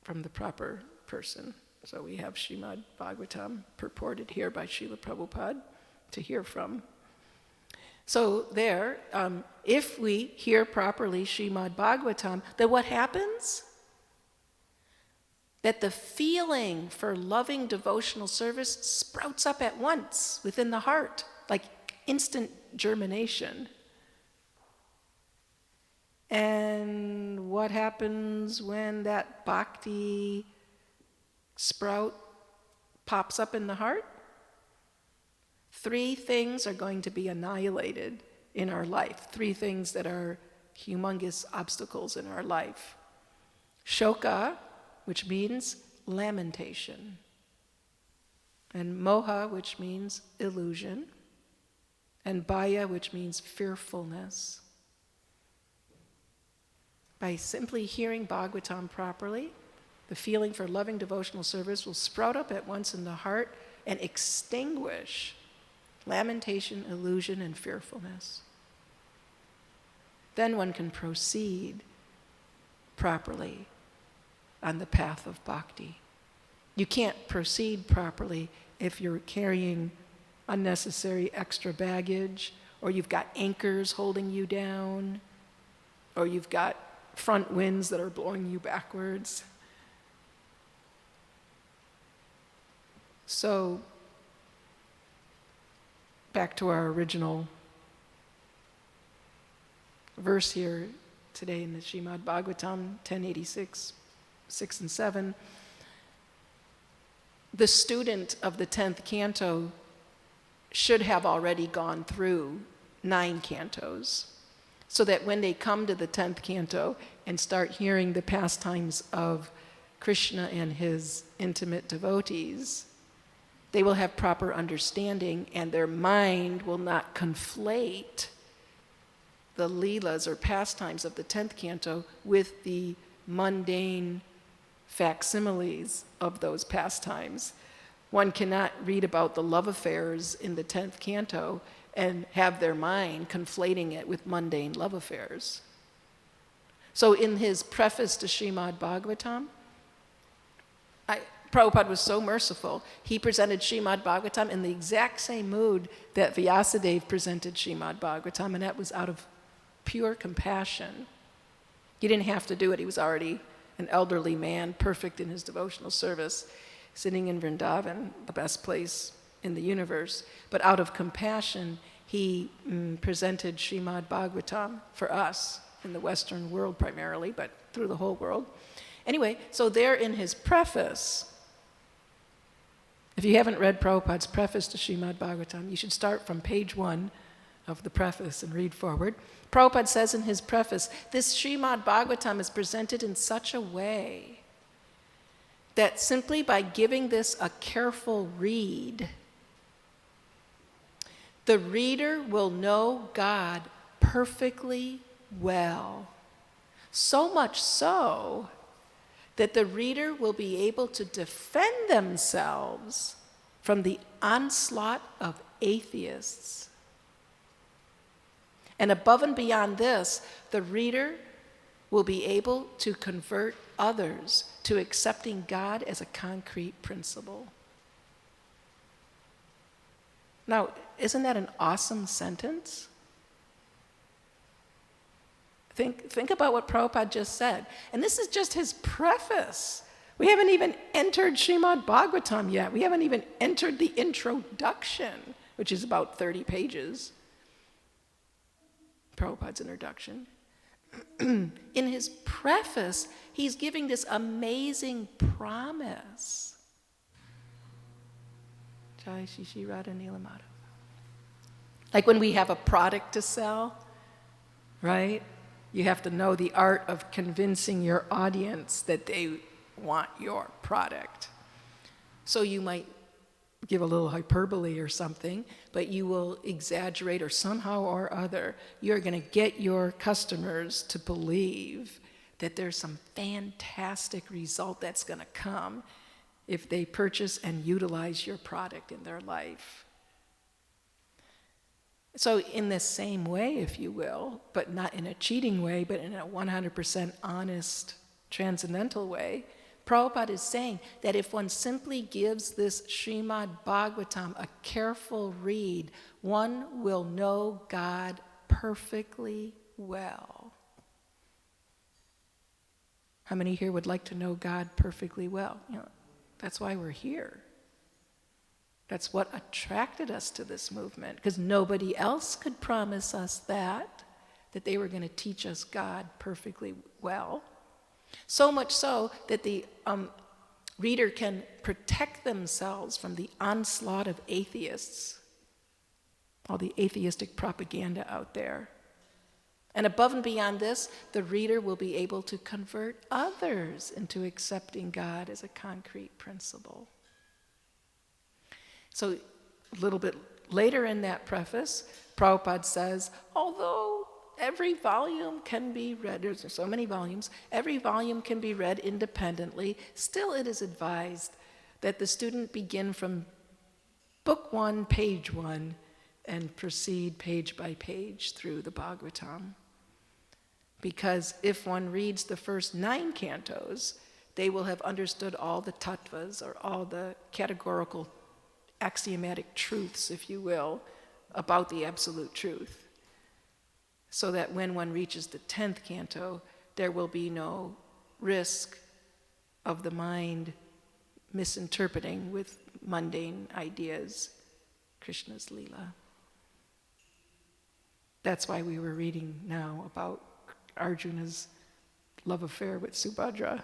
from the proper person. So we have Srimad Bhagavatam purported here by Srila Prabhupada to hear from. So there, if we hear properly Srimad Bhagavatam, then what happens? That the feeling for loving devotional service sprouts up at once within the heart, like instant germination. And what happens when that bhakti sprout pops up in the heart? 3 things are going to be annihilated in our life. 3 things that are humongous obstacles in our life. Shoka, which means lamentation. And moha, which means illusion. And bhaya, which means fearfulness. By simply hearing Bhagavatam properly, the feeling for loving devotional service will sprout up at once in the heart and extinguish lamentation, illusion, and fearfulness. Then one can proceed properly on the path of bhakti. You can't proceed properly if you're carrying unnecessary extra baggage, or you've got anchors holding you down, or you've got front winds that are blowing you backwards. So, back to our original verse here today in the Srimad Bhagavatam, 1086, 6 and 7. The student of the 10th canto should have already gone through 9 cantos, so that when they come to the 10th canto and start hearing the pastimes of Krishna and his intimate devotees, they will have proper understanding, and their mind will not conflate the leelas or pastimes of the 10th canto with the mundane facsimiles of those pastimes. One cannot read about the love affairs in the 10th canto and have their mind conflating it with mundane love affairs. So in his preface to Srimad Bhagavatam, Prabhupada was so merciful. He presented Srimad Bhagavatam in the exact same mood that Vyasadeva presented Srimad Bhagavatam, and that was out of pure compassion. He didn't have to do it. He was already an elderly man, perfect in his devotional service, sitting in Vrindavan, the best place in the universe. But out of compassion, he presented Srimad Bhagavatam for us in the Western world primarily, but through the whole world. Anyway, so there in his preface, if you haven't read Prabhupada's preface to Srimad Bhagavatam, you should start from page 1 of the preface and read forward. Prabhupada says in his preface, this Srimad Bhagavatam is presented in such a way that simply by giving this a careful read, the reader will know God perfectly well. So much so that the reader will be able to defend themselves from the onslaught of atheists. And above and beyond this, the reader will be able to convert others to accepting God as a concrete principle. Now, isn't that an awesome sentence? Think about what Prabhupada just said. And this is just his preface. We haven't even entered Srimad Bhagavatam yet. We haven't even entered the introduction, which is about 30 pages. Prabhupada's introduction. In his preface, he's giving this amazing promise. Jai Shishi Radha Nilamata. Like when we have a product to sell, right? You have to know the art of convincing your audience that they want your product. So you might give a little hyperbole or something, but you will exaggerate, or somehow or other, you're going to get your customers to believe that there's some fantastic result that's going to come if they purchase and utilize your product in their life. So in the same way, if you will, but not in a cheating way, but in a 100% honest, transcendental way, Prabhupada is saying that if one simply gives this Srimad Bhagavatam a careful read, one will know God perfectly well. How many here would like to know God perfectly well? You know, that's why we're here. That's what attracted us to this movement, because nobody else could promise us that they were going to teach us God perfectly well. So much so that the reader can protect themselves from the onslaught of atheists, all the atheistic propaganda out there. And above and beyond this, the reader will be able to convert others into accepting God as a concrete principle. So a little bit later in that preface, Prabhupada says, although every volume can be read, there's so many volumes, every volume can be read independently, still it is advised that the student begin from book 1, page 1, and proceed page by page through the Bhagavatam. Because if one reads the first 9 cantos, they will have understood all the tattvas, or all the categorical axiomatic truths, if you will, about the absolute truth. So that when one reaches the 10th canto, there will be no risk of the mind misinterpreting with mundane ideas Krishna's Leela. That's why we were reading now about Arjuna's love affair with Subhadra.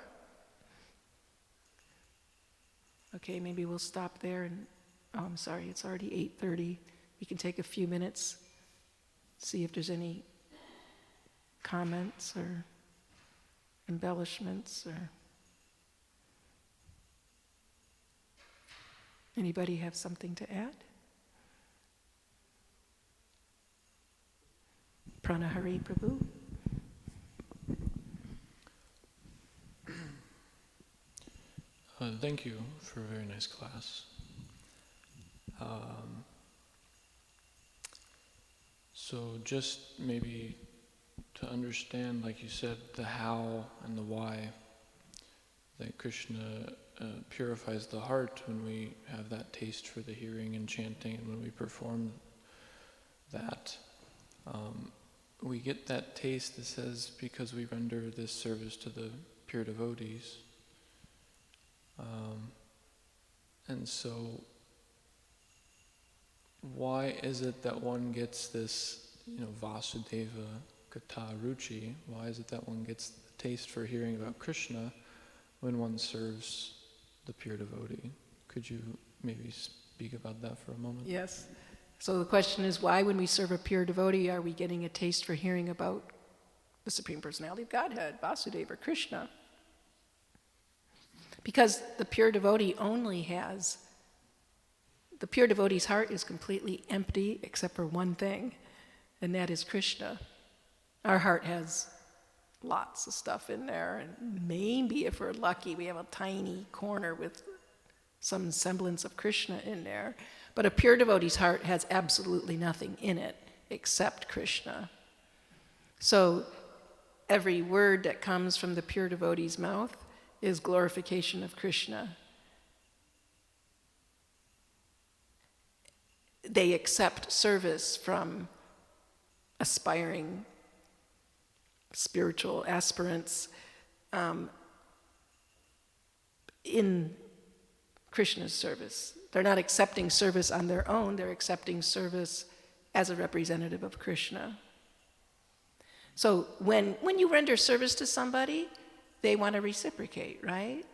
Okay, maybe we'll stop there and I'm sorry, it's already 8:30. We can take a few minutes, see if there's any comments or embellishments or anybody have something to add? Pranahari Prabhu. Thank you for a very nice class. So just maybe to understand, like you said, the how and the why, that Krishna purifies the heart when we have that taste for the hearing and chanting, and when we perform that. We get that taste, it says, because we render this service to the pure devotees. And so, why is it that one gets this, Vasudeva Kata Ruchi? Why is it that one gets the taste for hearing about Krishna when one serves the pure devotee? Could you maybe speak about that for a moment? Yes. So the question is, why when we serve a pure devotee are we getting a taste for hearing about the Supreme Personality of Godhead, Vasudeva, Krishna? Because the pure devotee the pure devotee's heart is completely empty except for one thing, and that is Krishna. Our heart has lots of stuff in there, and maybe if we're lucky, we have a tiny corner with some semblance of Krishna in there. But a pure devotee's heart has absolutely nothing in it except Krishna. So every word that comes from the pure devotee's mouth is glorification of Krishna. they accept service from aspiring spiritual aspirants in Krishna's service. They're not accepting service on their own, they're accepting service as a representative of Krishna. So when you render service to somebody, they want to reciprocate, right?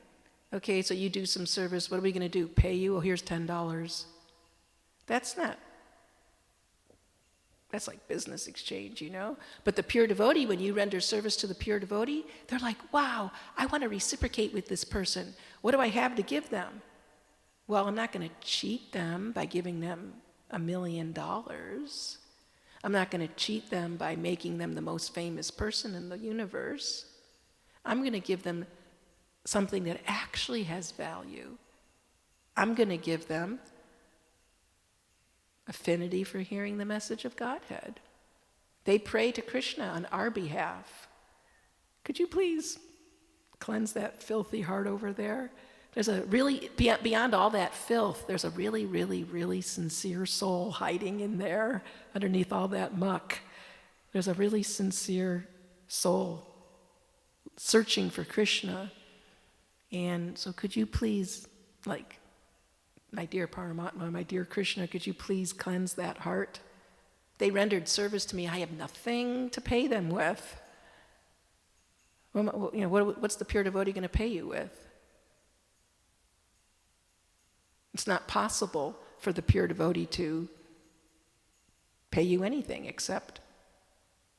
Okay, so you do some service, what are we going to do? Pay you? Oh, here's $10. That's like business exchange, you know? But the pure devotee, when you render service to the pure devotee, they're like, wow, I want to reciprocate with this person. What do I have to give them? Well, I'm not going to cheat them by giving them $1 million. I'm not going to cheat them by making them the most famous person in the universe. I'm going to give them something that actually has value. I'm going to give them affinity for hearing the message of Godhead. They pray to Krishna on our behalf. Could you please cleanse that filthy heart over there? There's a really, beyond all that filth, there's a really, really, really sincere soul hiding in there underneath all that muck. There's a really sincere soul searching for Krishna. And so could you please, like, my dear Paramatma, my dear Krishna, could you please cleanse that heart? They rendered service to me. I have nothing to pay them with. Well, you know, what's the pure devotee going to pay you with? It's not possible for the pure devotee to pay you anything except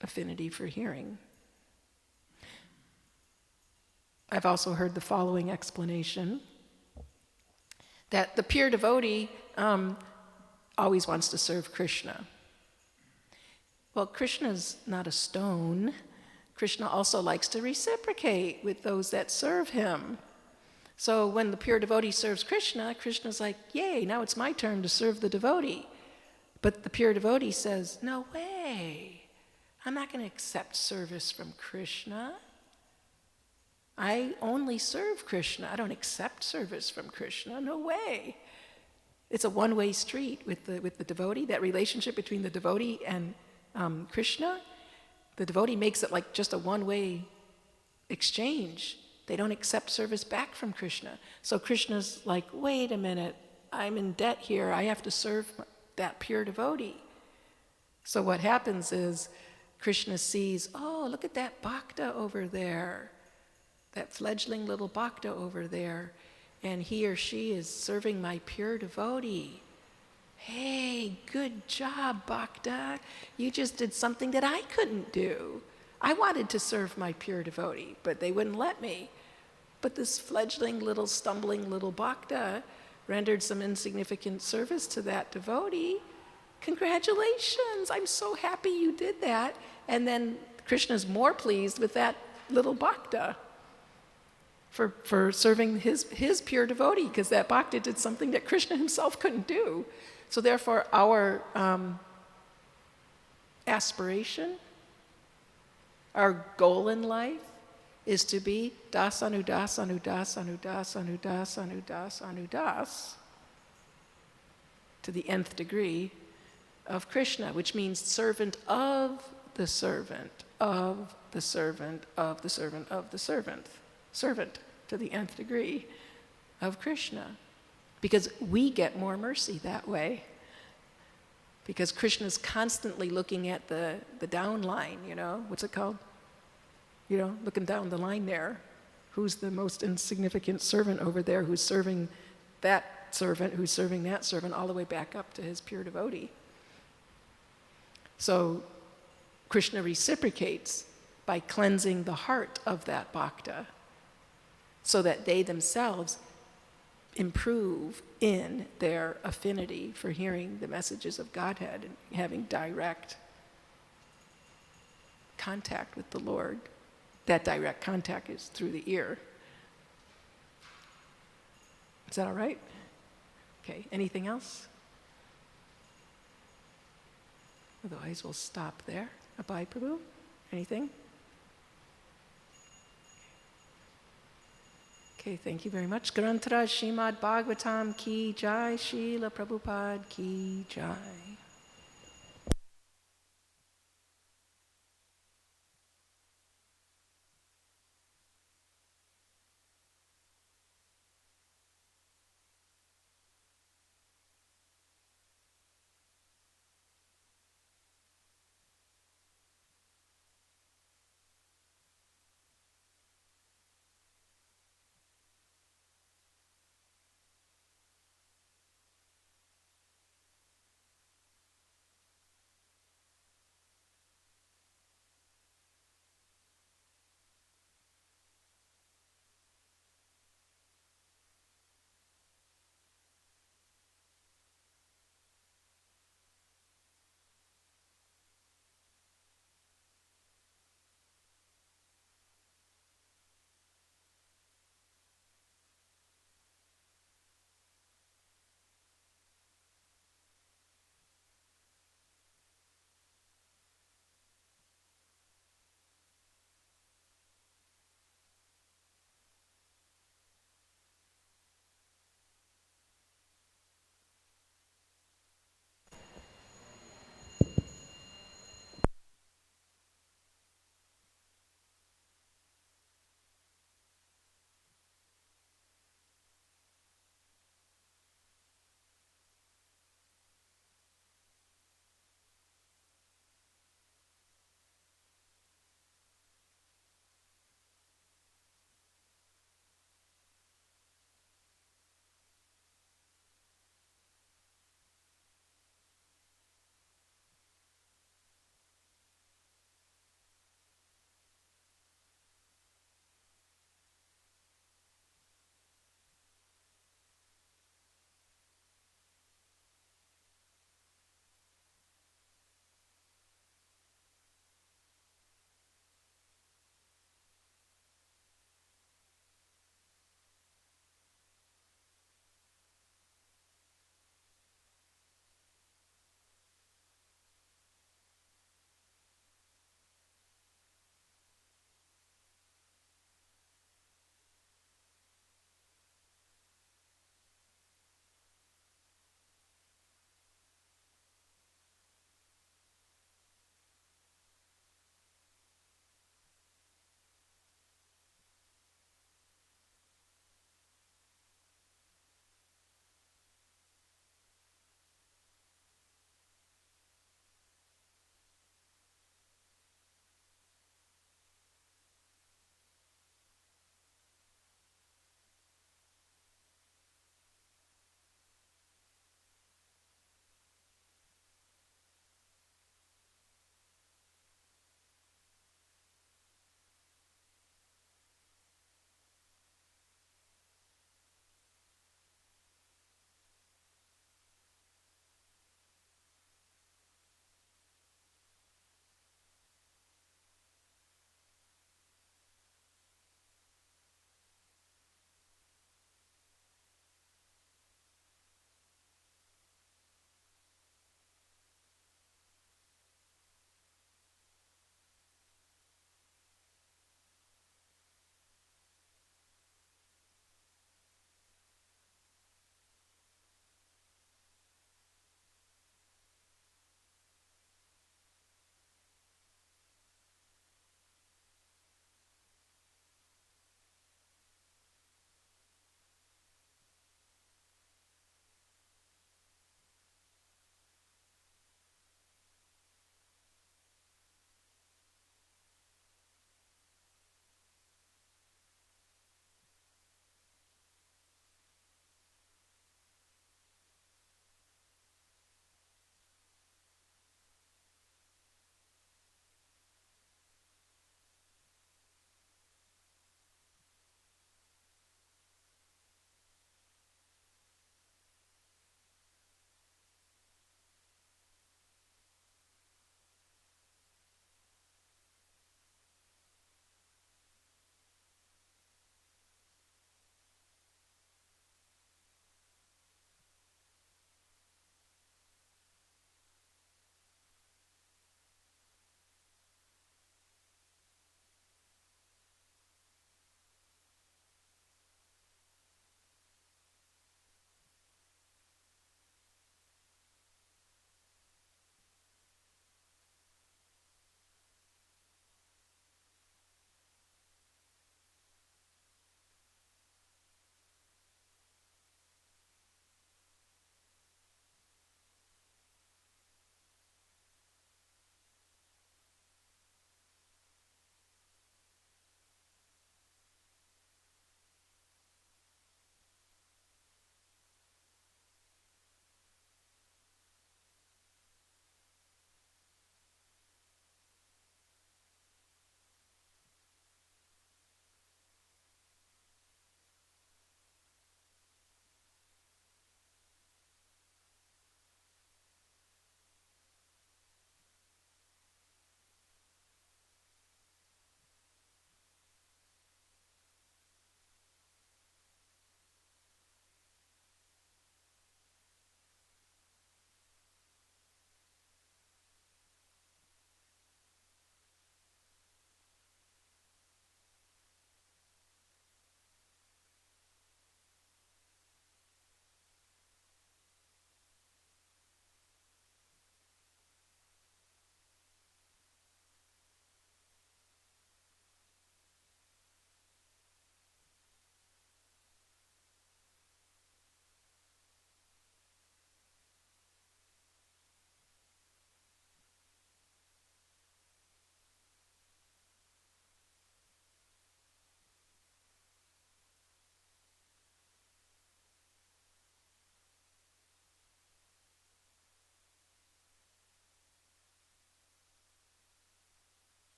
affinity for hearing. I've also heard the following explanation, that the pure devotee always wants to serve Krishna. Well, Krishna's not a stone. Krishna also likes to reciprocate with those that serve him. So when the pure devotee serves Krishna, Krishna's like, yay, now it's my turn to serve the devotee. But the pure devotee says, no way, I'm not going to accept service from Krishna. I only serve Krishna. I don't accept service from Krishna. No way. It's a one-way street with the devotee, that relationship between the devotee and Krishna. The devotee makes it like just a one-way exchange. They don't accept service back from Krishna. So Krishna's like, wait a minute, I'm in debt here. I have to serve that pure devotee. So what happens is Krishna sees, oh, look at that bhakta over there, that fledgling little bhakta over there, and he or she is serving my pure devotee. Hey, good job, bhakta. You just did something that I couldn't do. I wanted to serve my pure devotee, but they wouldn't let me. But this fledgling little stumbling little bhakta rendered some insignificant service to that devotee. Congratulations, I'm so happy you did that. And then Krishna's more pleased with that little bhakta for serving his pure devotee, because that bhakta did something that Krishna himself couldn't do. So therefore, our aspiration, our goal in life is to be das anudas anudas anudas anudas anudas anudas to the nth degree of Krishna, which means servant of the servant, of the servant, of the servant, of the servant, servant to the nth degree of Krishna. Because we get more mercy that way. Because Krishna's constantly looking at the down line, you know, what's it called? You know, looking down the line there. Who's the most insignificant servant over there who's serving that servant, who's serving that servant, all the way back up to his pure devotee. So Krishna reciprocates by cleansing the heart of that bhakta so that they themselves improve in their affinity for hearing the messages of Godhead and having direct contact with the Lord. That direct contact is through the ear. Is that all right? Okay, anything else? Otherwise, we'll stop there. Abhay Prabhu, anything? Okay, thank you very much. Grantara Shrimad Bhagavatam ki jai, Srila Prabhupada ki jai.